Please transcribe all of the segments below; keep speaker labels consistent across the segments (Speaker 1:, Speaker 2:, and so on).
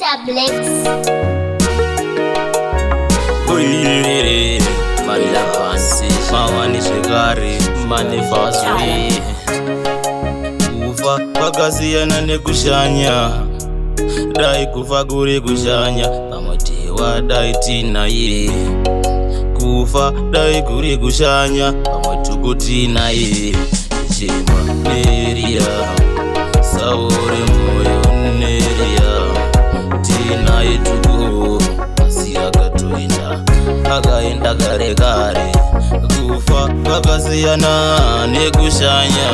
Speaker 1: Mr. Blix.
Speaker 2: Uirere Manifasi Mawani Shikari Manifasi Kufa Pakasiyana nekushanya Dai kufa kuri kushanya Pamatiwa dai tinaye Kufa dai kuri kushanya Pamatuku tinaye Chimba neria Saore moyo neria Tinaye tuku Asiyakatoinda Akaenda kare kare Kufa kakasiyana nekushanya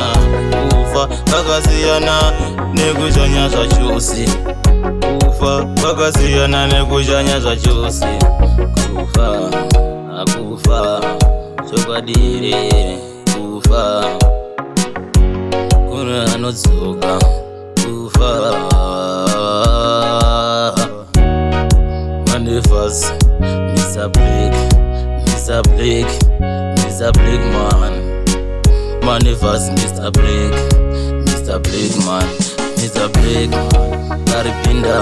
Speaker 2: Kufa kakasiyana nekushanya zvachose Kufa kakasiyana nekushanya zvachose Kufa akufa chokwadire Kufa kuna anodzoka Kufa Manifasi Mr. Blix, Mr. Blix, Mr. Blix man. Manifasi Mr. Blix, Mr. Blix man, Mr. Blix man. Taripinda,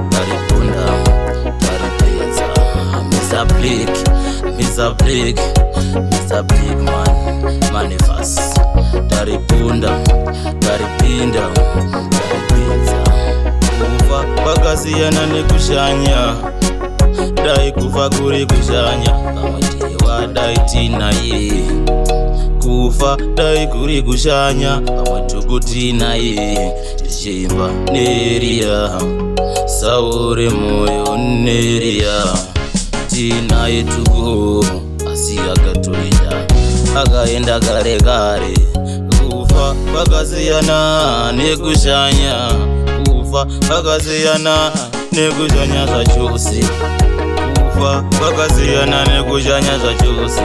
Speaker 2: taripunda, taripeza. Mr. Blix, Mr. Blix, Mr. Blix man. Manifasi taripunda, taripinda, taripeza. Kufa pakasiyana nekushanya Dai kufa kuri kushanya Pamatiwa dai tinaye Kufa dai kuri kushanya Pamatuku tinaye Tichimba neria Saore moyo neria Tinaye tuku Asiyakatoinda Akaenda kare kare Kufa pakasiyana nekushanya Kufa pakasiyana nekushanya zvachose Kufa pakasiyana nekushanya zvachose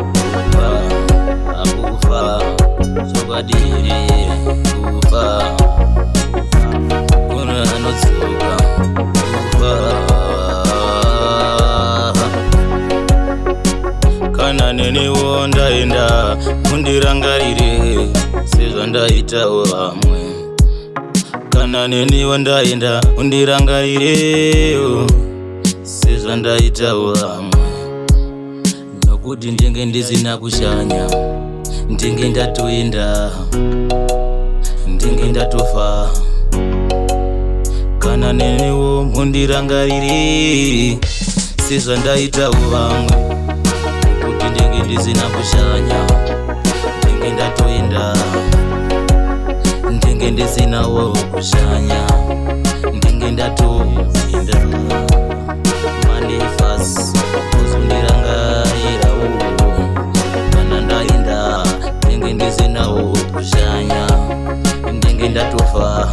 Speaker 2: Kufa akufa chokwadire Kufa kuna anodzoka Kufa kana nenewo ndaenda mundirangarire sezvandaitawo vamwe Kana nenewo ndaenda undirangarire sezvandaitawo vamwe Nokuti ndenge ndisina kushanya Ndenge ndatoenda Ndenge ndatofa Kana nenewo mundirangarire sezvandaitawo vamwe Nokuti ndenge ndisina kushanya Ndenge ndatoenda Ndenge ndisinawo kushanya Ndenge ndatoenda Manifasi uzundirangarira Kana ndaenda Ndenge ndisinawo kushanya Ndenge ndatofa